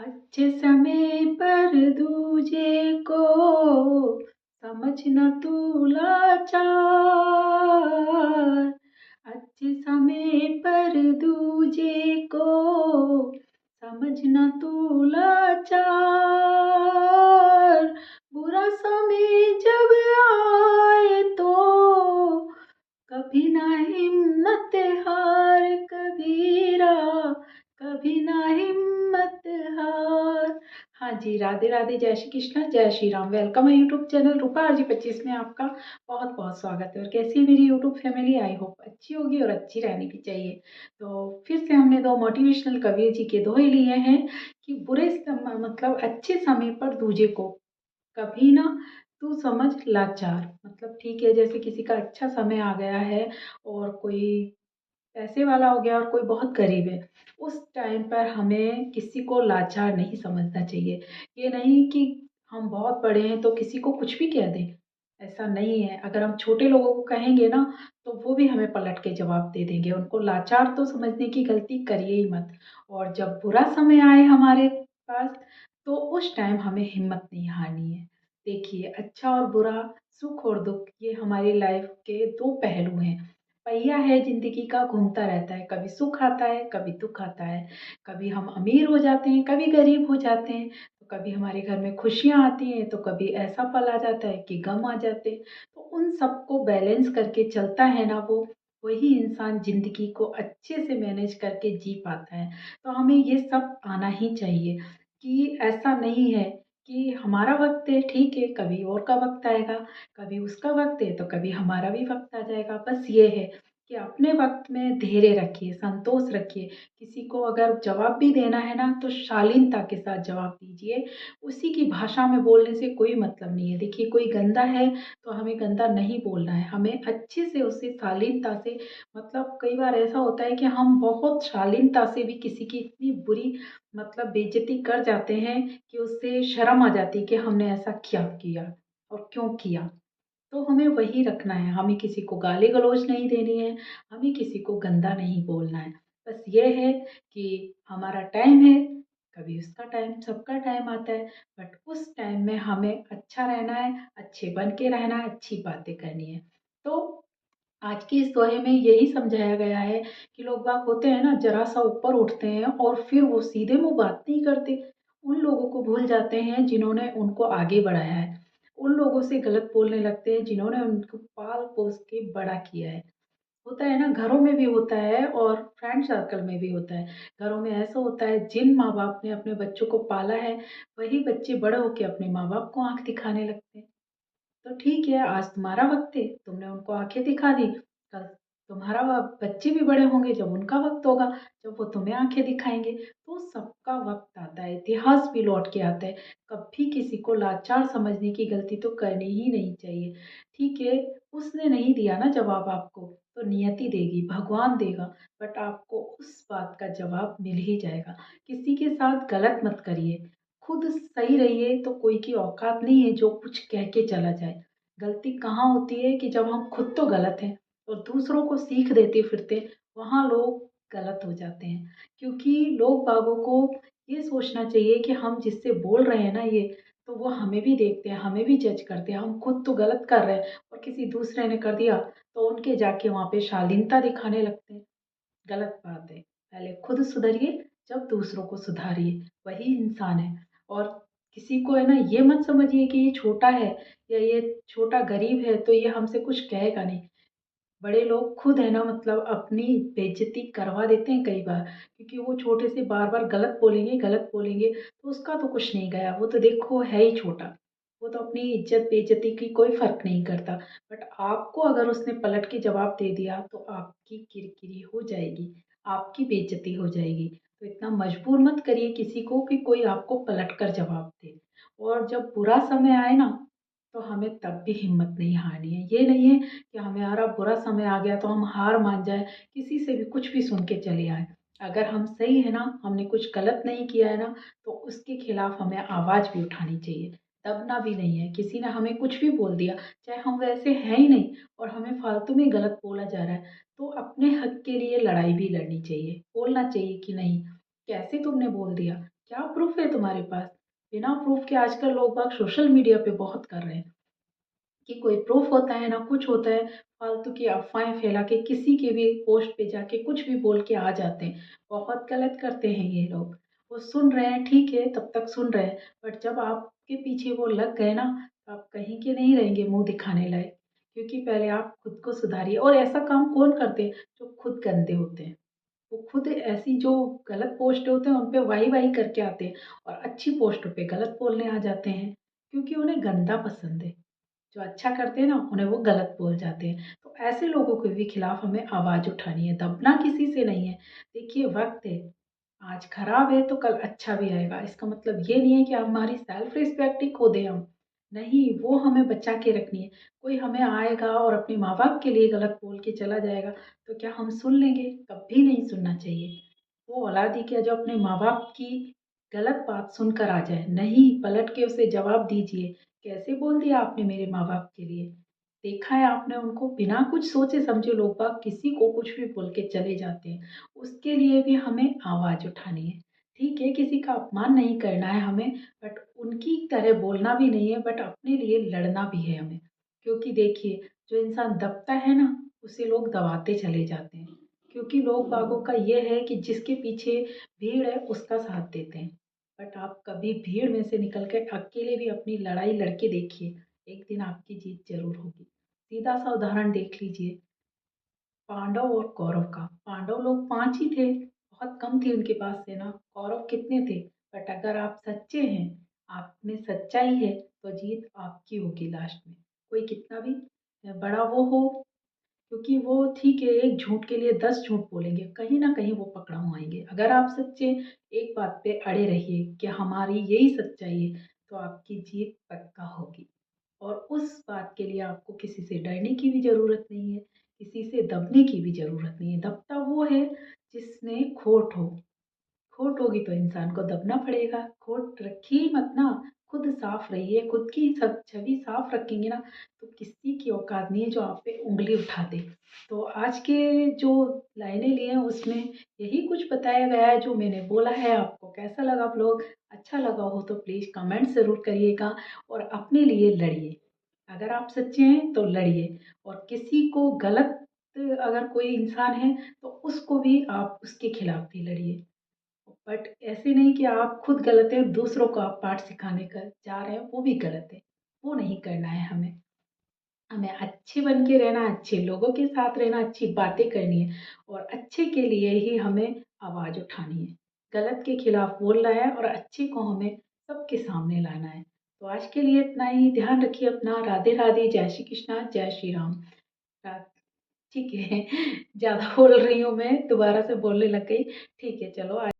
अच्छे समय पर दूजे को समझना तू लाचार। अच्छे समय पर दूजे को समझना तू लाचार। बुरा समय जब आए तो कभी ना हिम्मत हार कबीरा, कभी ना हिम्मत हार। हाँ जी, राधे राधे, जय श्री कृष्ण, जय श्री राम। वेलकम है यूट्यूब चैनल रूपा आरजी 25 में आपका बहुत बहुत स्वागत है। और कैसी है मेरी यूट्यूब फैमिली? आई होप अच्छी होगी और अच्छी रहनी भी चाहिए। तो फिर से हमने दो मोटिवेशनल कबीर जी के दोहे लिए हैं कि मतलब अच्छे समय पर दूजे को कभी ना तू समझ लाचार। मतलब ठीक है, जैसे किसी का अच्छा समय आ गया है और कोई पैसे वाला हो गया और कोई बहुत गरीब है, उस टाइम पर हमें किसी को लाचार नहीं समझना चाहिए। ये नहीं कि हम बहुत बड़े हैं तो किसी को कुछ भी कह दें, ऐसा नहीं है। अगर हम छोटे लोगों को कहेंगे ना तो वो भी हमें पलट के जवाब दे देंगे। उनको लाचार तो समझने की गलती करिए ही मत। और जब बुरा समय आए हमारे पास तो उस टाइम हमें हिम्मत नहीं हारनी है। देखिए, अच्छा और बुरा, सुख और दुख, ये हमारी लाइफ के दो पहलू हैं। पहिया है जिंदगी का, घूमता रहता है। कभी सुख आता है, कभी दुख आता है। कभी हम अमीर हो जाते हैं, कभी गरीब हो जाते हैं। तो कभी हमारे घर में खुशियाँ आती हैं तो कभी ऐसा पल आ जाता है कि गम आ जाते हैं। तो उन सबको बैलेंस करके चलता है ना वो, वही इंसान जिंदगी को अच्छे से मैनेज करके जी पाता है। तो हमें ये सब आना ही चाहिए कि ऐसा नहीं है कि हमारा वक्त है, ठीक है, कभी और का वक्त आएगा, कभी उसका वक्त है तो कभी हमारा भी वक्त आ जाएगा। बस ये है कि अपने वक्त में धैर्य रखिए, संतोष रखिए। किसी को अगर जवाब भी देना है ना तो शालीनता के साथ जवाब दीजिए। उसी की भाषा में बोलने से कोई मतलब नहीं है। देखिए, कोई गंदा है तो हमें गंदा नहीं बोलना है, हमें अच्छे से उससे शालीनता से, मतलब कई बार ऐसा होता है कि हम बहुत शालीनता से भी किसी की इतनी बुरी मतलब बेइज्जती कर जाते हैं कि उससे शर्म आ जाती है कि हमने ऐसा क्या किया और क्यों किया। तो हमें वही रखना है, हमें किसी को गाली गलौज नहीं देनी है, हमें किसी को गंदा नहीं बोलना है। बस ये है कि हमारा टाइम है, कभी उसका टाइम, सबका टाइम आता है, बट उस टाइम में हमें अच्छा रहना है, अच्छे बन के रहना है, अच्छी बातें करनी है। तो आज की इस दोहे में यही समझाया गया है कि लोग बाग होते हैं ना, जरा सा ऊपर उठते हैं और फिर वो सीधे मुंह बात नहीं करते। उन लोगों को भूल जाते हैं जिन्होंने उनको आगे बढ़ाया है। उन लोगों से गलत बोलने लगते हैं जिन्होंने उनको पाल पोस के बड़ा किया है। होता है ना, घरों में भी होता है और फ्रेंड सर्कल में भी होता है। घरों में ऐसा होता है, जिन माँ बाप ने अपने बच्चों को पाला है वही बच्चे बड़े होके अपने माँ बाप को आंख दिखाने लगते हैं। तो ठीक है, आज तुम्हारा वक्त है, तुमने उनको आंखें दिखा दी, कल तुम्हारा बच्चे भी बड़े होंगे, जब उनका वक्त होगा, जब वो तुम्हें आंखें दिखाएंगे। तो सबका वक्त आता है, इतिहास भी लौट के आता है। कभी किसी को लाचार समझने की गलती तो करनी ही नहीं चाहिए। ठीक है, उसने नहीं दिया ना जवाब आपको, तो नियति देगी, भगवान देगा, बट आपको उस बात का जवाब मिल ही जाएगा। किसी के साथ गलत मत करिए, खुद सही रहिए तो कोई की औकात नहीं है जो कुछ कह के चला जाए। गलती कहाँ होती है कि जब हम खुद तो गलत हैं और दूसरों को सीख देते फिरते, वहाँ लोग गलत हो जाते हैं। क्योंकि लोग बागों को ये सोचना चाहिए कि हम जिससे बोल रहे हैं ना ये, तो वो हमें भी देखते हैं, हमें भी जज करते हैं। हम खुद तो गलत कर रहे हैं और किसी दूसरे ने कर दिया तो उनके जाके वहाँ पे शालीनता दिखाने लगते हैं। गलत बात है। पहले खुद सुधरिए, जब दूसरों को सुधारिए, वही इंसान है। और किसी को है ना ये मत समझिए कि ये छोटा है या ये छोटा गरीब है तो ये हमसे कुछ कहेगा नहीं। बड़े लोग खुद है ना, मतलब अपनी बेइज्जती करवा देते हैं कई बार, क्योंकि वो छोटे से बार बार गलत बोलेंगे तो उसका तो कुछ नहीं गया, वो तो देखो है ही छोटा। वो तो अपनी इज्जत बेइज्जती की कोई फर्क नहीं करता। बट आपको अगर उसने पलट के जवाब दे दिया तो आपकी किरकिरी हो जाएगी, आपकी बेइज्जती हो जाएगी। तो इतना मजबूर मत करिए किसी को कि कोई आपको पलट कर जवाब दे। और जब बुरा समय आए ना तो हमें तब भी हिम्मत नहीं हारनी है। ये नहीं है कि हमारा बुरा समय आ गया तो हम हार मान जाए, किसी से भी कुछ भी सुन के चले आए। अगर हम सही है ना, हमने कुछ गलत नहीं किया है ना, तो उसके खिलाफ हमें आवाज़ भी उठानी चाहिए। दबना भी नहीं है। किसी ने हमें कुछ भी बोल दिया, चाहे हम वैसे हैं ही नहीं और हमें फालतू में गलत बोला जा रहा है, तो अपने हक के लिए लड़ाई भी लड़नी चाहिए। बोलना चाहिए कि नहीं, कैसे तुमने बोल दिया, क्या प्रूफ है तुम्हारे पास? बिना प्रूफ के आजकल लोग बाग सोशल मीडिया पे बहुत कर रहे हैं कि कोई प्रूफ होता है ना कुछ होता है, फालतू की अफवाहें फैला के किसी के भी पोस्ट पे जाके कुछ भी बोल के आ जाते हैं। बहुत गलत करते हैं ये लोग। वो सुन रहे हैं, ठीक है, तब तक सुन रहे हैं, बट जब आपके पीछे वो लग गए ना, तो आप कहीं के नहीं रहेंगे मुँह दिखाने लायक। क्योंकि पहले आप खुद को सुधारिए। और ऐसा काम कौन करते हैं? जो खुद गंदे होते हैं। वो खुद ऐसी जो गलत पोस्ट होते हैं उन पे वाही-वाही करके आते हैं और अच्छी पोस्टों पे गलत बोलने आ जाते हैं, क्योंकि उन्हें गंदा पसंद है। जो अच्छा करते हैं ना, उन्हें वो गलत बोल जाते हैं। तो ऐसे लोगों के भी खिलाफ हमें आवाज़ उठानी है, दबना किसी से नहीं है। देखिए वक़्त है, आज खराब है तो कल अच्छा भी आएगा। इसका मतलब ये नहीं है कि हमारी सेल्फ रिस्पेक्ट ही खो दें हम। नहीं, वो हमें बचा के रखनी है। कोई हमें आएगा और अपने माँ-बाप के लिए गलत बोल के चला जाएगा, तो क्या हम सुन लेंगे? कभी नहीं सुनना चाहिए। वो औलाद ही क्या जो अपने माँ-बाप की गलत बात सुनकर आ जाए, नहीं पलट के उसे जवाब दीजिए, कैसे बोल दिया आपने मेरे माँ-बाप के लिए? देखा है आपने उनको बिना कुछ सोचे-समझे लोग बाग किसी को कुछ भी बोल के चले जाते हैं। उसके लिए भी हमें आवाज़ उठानी है। ठीक है, किसी का अपमान नहीं करना है हमें, बट उनकी तरह बोलना भी नहीं है, बट अपने लिए लड़ना भी है हमें। क्योंकि देखिए, जो इंसान दबता है ना, उसे लोग दबाते चले जाते हैं। क्योंकि लोग बागों का ये है कि जिसके पीछे भीड़ है, उसका साथ देते हैं। बट आप कभी भीड़ में से निकल के अकेले भी अपनी लड़ाई लड़ के देखिए, एक दिन आपकी जीत ज़रूर होगी। सीधा-सा उदाहरण देख लीजिए, पांडव और कौरव का। पांडव लोग 5 ही थे, बहुत कम थी उनके पास सेना। कौरव कितने थे? बट अगर आप सच्चे हैं, आप में सच्चाई है, तो जीत आपकी होगी लास्ट में। कोई कितना भी बड़ा वो हो, क्योंकि वो ठीक है, एक झूठ के लिए 10 झूठ बोलेंगे, कहीं न कहीं वो पकड़ा हुआएँगे। अगर आप सच्चे एक बात पे अड़े रहिए कि हमारी यही सच्चाई है, तो आपकी जीत पक्का होगी। और उस बात के लिए आपको किसी से डरने की भी ज़रूरत नहीं है, किसी से दबने की भी ज़रूरत नहीं है। दबता वो है जिसमें खोट हो। खोट होगी तो इंसान को दबना पड़ेगा। खोट रखिए ही मत ना, खुद साफ रहिए, खुद की सब छवि साफ रखेंगे ना, तो किसी की औकात नहीं है जो आप पे उँगली उठा दे। तो आज के जो लाइनें लिए हैं उसमें यही कुछ बताया गया है जो मैंने बोला है। आपको कैसा लगा व्लॉग? अच्छा लगा हो तो प्लीज़ कमेंट ज़रूर करिएगा और अपने लिए लड़िए। अगर आप सच्चे हैं तो लड़िए और किसी को गलत अगर कोई इंसान है तो उसको भी आप उसके खिलाफ भी लड़िए। बट ऐसे नहीं कि आप खुद गलत हैं, दूसरों को आप पाठ सिखाने का जा रहे हैं, वो भी गलत है। वो नहीं करना है हमें। हमें अच्छे बन के रहना, अच्छे लोगों के साथ रहना, अच्छी बातें करनी है और अच्छे के लिए ही हमें आवाज़ उठानी है। गलत के खिलाफ बोलना है और अच्छे को हमें सबके सामने लाना है। तो आज के लिए इतना ही। ध्यान रखिए अपना। राधे राधे, जय श्री कृष्णा, जय श्री राम। रा ठीक है, ज़्यादा बोल रही हूँ मैं, दोबारा से बोलने लग गई। ठीक है, चलो।